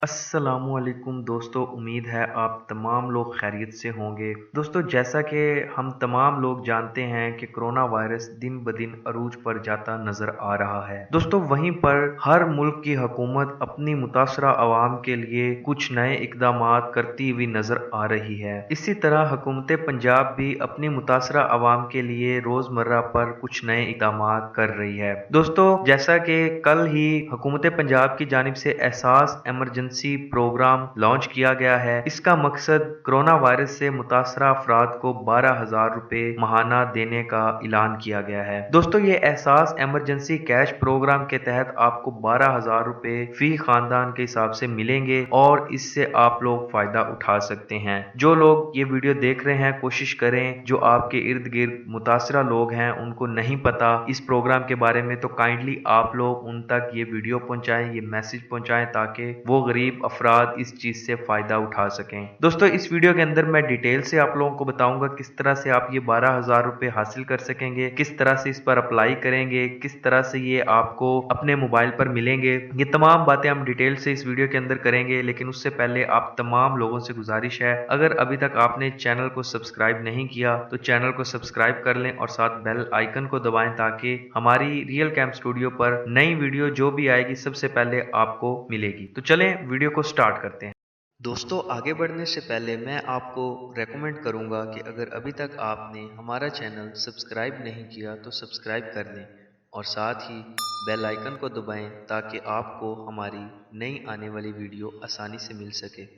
अस्सलाम वालेकुम दोस्तों, उम्मीद है आप तमाम लोग खैरियत से होंगे। दोस्तों, जैसा कि हम तमाम लोग जानते हैं कि कोरोना वायरस दिन ब दिन अरूज पर जाता नजर आ रहा है। दोस्तों, वहीं पर हर मुल्क की हुकूमत अपनी मुतासरा अवाम के लिए कुछ नए इकदामात करती हुई नजर आ रही है। इसी तरह हुकूमत पंजाब भी अपनी मुतासरा अवाम के लिए रोजमर्रा पर कुछ नए इकदामात कर रही है। दोस्तों, जैसा कि कल ही हुकूमत पंजाब की जानिब से एहसास इमरजेंसी प्रोग्राम लॉन्च किया गया है। इसका मकसद कोरोना वायरस से मुतासरा अफराद को 12,000 रुपए माहाना देने का ऐलान किया गया है। दोस्तों, ये एहसास इमरजेंसी कैश प्रोग्राम के तहत आपको 12,000 रुपए फी खानदान के हिसाब से मिलेंगे और इससे आप लोग फायदा उठा सकते हैं। जो लोग ये वीडियो देख रहे हैं, कोशिश करें जो आपके इर्द गिर्द मुतासरा लोग हैं उनको नहीं पता इस प्रोग्राम के बारे में, तो काइंडली आप लोग उन तक ये वीडियो पहुंचाएं, ये मैसेज पहुंचाएं ताकि वो गरीब अफराद इस चीज से फायदा उठा सकें। दोस्तों, इस वीडियो के अंदर मैं डिटेल से आप लोगों को बताऊंगा किस तरह से आप ये 12,000 रुपए हासिल कर सकेंगे, किस तरह से इस पर अप्लाई करेंगे, किस तरह से ये आपको अपने मोबाइल पर मिलेंगे। ये तमाम बातें हम डिटेल से इस वीडियो के अंदर करेंगे, लेकिन उससे पहले आप तमाम लोगों से गुजारिश है, अगर अभी तक आपने चैनल को सब्सक्राइब नहीं किया तो चैनल को सब्सक्राइब कर लें और साथ बेल आइकन को दबाएं ताकि हमारी रियल कैम स्टूडियो पर नई वीडियो जो भी आएगी सबसे पहले आपको मिलेगी। तो चलें वीडियो को स्टार्ट करते हैं। दोस्तों, आगे बढ़ने से पहले मैं आपको रेकमेंड करूंगा कि अगर अभी तक आपने हमारा चैनल सब्सक्राइब नहीं किया तो सब्सक्राइब कर लें और साथ ही बेल आइकन को दबाएं ताकि आपको हमारी नई आने वाली वीडियो आसानी से मिल सके।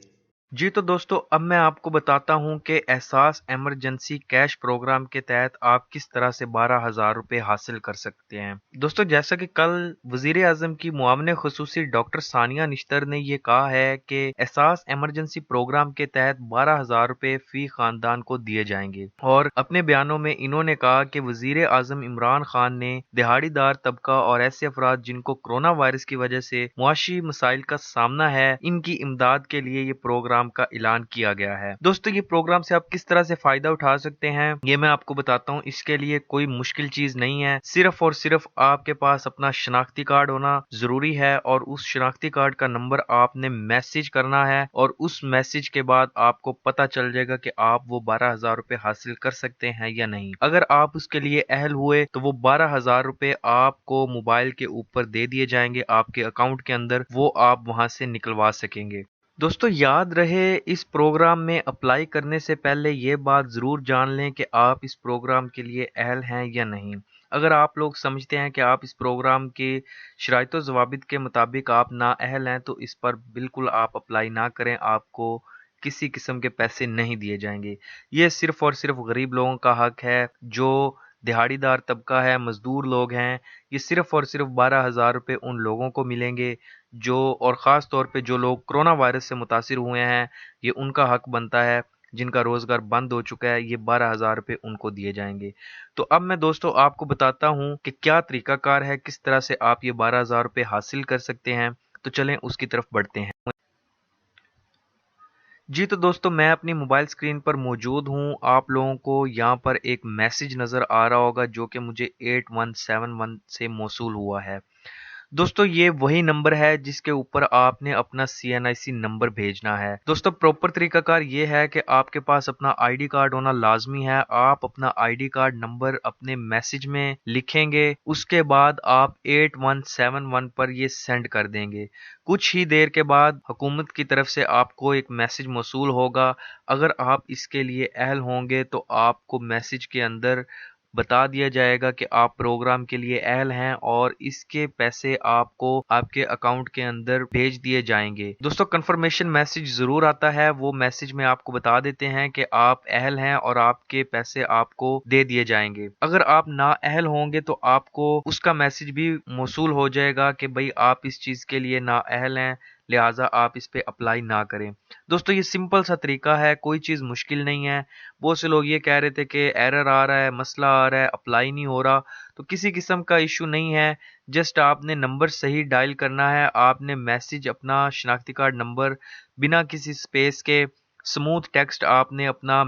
जी तो दोस्तों, अब मैं आपको बताता हूं कि एहसास इमरजेंसी कैश प्रोग्राम के तहत आप किस तरह से 12,000 रुपए हासिल कर सकते हैं। दोस्तों, जैसा कि कल वजीर आजम की मुआवने खुसूसी डॉक्टर सानिया निश्तर ने यह कहा है कि एहसास इमरजेंसी प्रोग्राम के तहत 12,000 रुपए फी खानदान को दिए जाएंगे और अपने बयानों में इन्होंने कहा कि वजीर आजम इमरान खान ने दिहाड़ीदार तबका और ऐसे अफराद जिनको कोरोना वायरस की वजह से मुआशी मसाइल का सामना है, इनकी इमदाद के लिए ये प्रोग्राम का ऐलान किया गया है। दोस्तों, ये प्रोग्राम से आप किस तरह से फायदा उठा सकते हैं ये मैं आपको बताता हूँ। इसके लिए कोई मुश्किल चीज नहीं है, सिर्फ और सिर्फ आपके पास अपना शनाख्ती कार्ड होना जरूरी है और उस शनाख्ती कार्ड का नंबर आपने मैसेज करना है और उस मैसेज के बाद आपको पता चल जाएगा कि आप वो 12,000 रुपए हासिल कर सकते हैं या नहीं। अगर आप उसके लिए अहल हुए तो वो 12,000 रुपए आपको मोबाइल के ऊपर दे दिए जाएंगे आपके अकाउंट के अंदर, वो आप वहां से निकलवा सकेंगे। दोस्तों, याद रहे इस प्रोग्राम में अप्लाई करने से पहले ये बात ज़रूर जान लें कि आप इस प्रोग्राम के लिए अहल हैं या नहीं। अगर आप लोग समझते हैं कि आप इस प्रोग्राम के शराइत व ज़वाबित के मुताबिक आप नाअहल हैं तो इस पर बिल्कुल आप अप्लाई ना करें, आपको किसी किस्म के पैसे नहीं दिए जाएंगे। ये सिर्फ और सिर्फ गरीब लोगों का हक है, जो दिहाड़ीदार तबका है, मजदूर लोग हैं। ये सिर्फ और सिर्फ 12,000 रुपये उन लोगों को मिलेंगे जो, और ख़ास तौर पे जो लोग कोरोना वायरस से मुतासिर हुए हैं, ये उनका हक बनता है। जिनका रोज़गार बंद हो चुका है, ये 12,000 रुपये उनको दिए जाएंगे। तो अब मैं दोस्तों आपको बताता हूँ कि क्या तरीकाकार है, किस तरह से आप ये 12,000 रुपये हासिल कर सकते हैं। तो चलें उसकी तरफ बढ़ते हैं। जी तो दोस्तों, मैं अपनी मोबाइल स्क्रीन पर मौजूद हूँ। आप लोगों को यहाँ पर एक मैसेज नज़र आ रहा होगा जो कि मुझे 8171 से मौसूल हुआ है। दोस्तों, ये वही नंबर है जिसके ऊपर आपने अपना CNIC नंबर भेजना है। दोस्तों, प्रॉपर तरीकाकार ये है कि आपके पास अपना ID कार्ड होना लाजमी है। आप अपना ID कार्ड नंबर अपने मैसेज में लिखेंगे, उसके बाद आप 8171 पर ये सेंड कर देंगे। कुछ ही देर के बाद हुकूमत की तरफ से आपको एक मैसेज मौसूल होगा। अगर आप इसके लिए अहल होंगे तो आपको मैसेज के अंदर बता दिया जाएगा कि आप प्रोग्राम के लिए अहल हैं और इसके पैसे आपको आपके अकाउंट के अंदर भेज दिए जाएंगे। दोस्तों, कंफर्मेशन मैसेज जरूर आता है, वो मैसेज में आपको बता देते हैं कि आप अहल हैं और आपके पैसे आपको दे दिए जाएंगे। अगर आप ना अहल होंगे तो आपको उसका मैसेज भी मौसूल हो जाएगा कि भाई आप इस चीज के लिए ना अहल हैं, लिहाजा आप इस पे अप्लाई ना करें। दोस्तों, ये सिंपल सा तरीका है, कोई चीज मुश्किल नहीं है। बहुत से लोग ये कह रहे थे कि एरर आ रहा है, मसला आ रहा है, अप्लाई नहीं हो रहा, तो किसी किस्म का इशू नहीं है। जस्ट आपने नंबर सही डायल करना है, आपने मैसेज अपना शनाख्ती कार्ड नंबर बिना किसी स्पेस के स्मूथ टेक्स्ट आपने अपना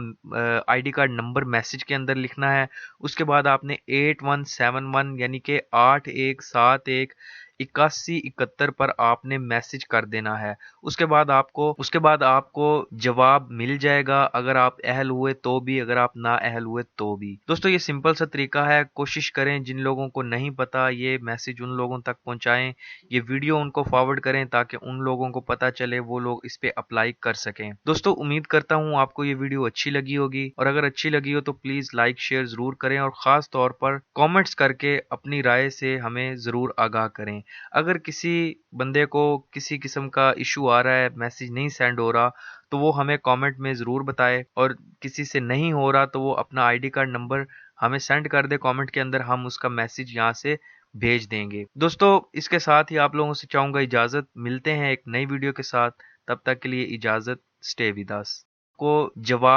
ID कार्ड नंबर मैसेज के अंदर लिखना है। उसके बाद आपने 8171 यानी कि 8171 8171 पर आपने मैसेज कर देना है। उसके बाद आपको जवाब मिल जाएगा, अगर आप अहल हुए तो भी, अगर आप ना अहल हुए तो भी। दोस्तों ये सिंपल सा तरीका है, कोशिश करें जिन लोगों को नहीं पता ये मैसेज उन लोगों तक पहुंचाएं, ये वीडियो उनको फॉरवर्ड करें ताकि उन लोगों को पता चले, वो लोग इस पे अप्लाई कर सकें। दोस्तों उम्मीद करता हूं आपको ये वीडियो अच्छी लगी होगी, और अगर अच्छी लगी हो तो प्लीज लाइक शेयर जरूर करें, और खास तौर पर कमेंट्स करके अपनी राय से हमें जरूर आगाह करें। अगर किसी बंदे को किसी किस्म का इशू आ रहा है, मैसेज नहीं सेंड हो रहा, तो वो हमें कमेंट में ज़रूर बताए, और किसी से नहीं हो रहा तो वो अपना आईडी कार्ड नंबर हमें सेंड कर दे कमेंट के अंदर, हम उसका मैसेज यहाँ से भेज देंगे। दोस्तों इसके साथ ही आप लोगों से चाहूँगा इजाज़त, मिलते हैं एक नई वीडियो के साथ, तब तक के लिए इजाज़त, स्टे विद अस। को जवाब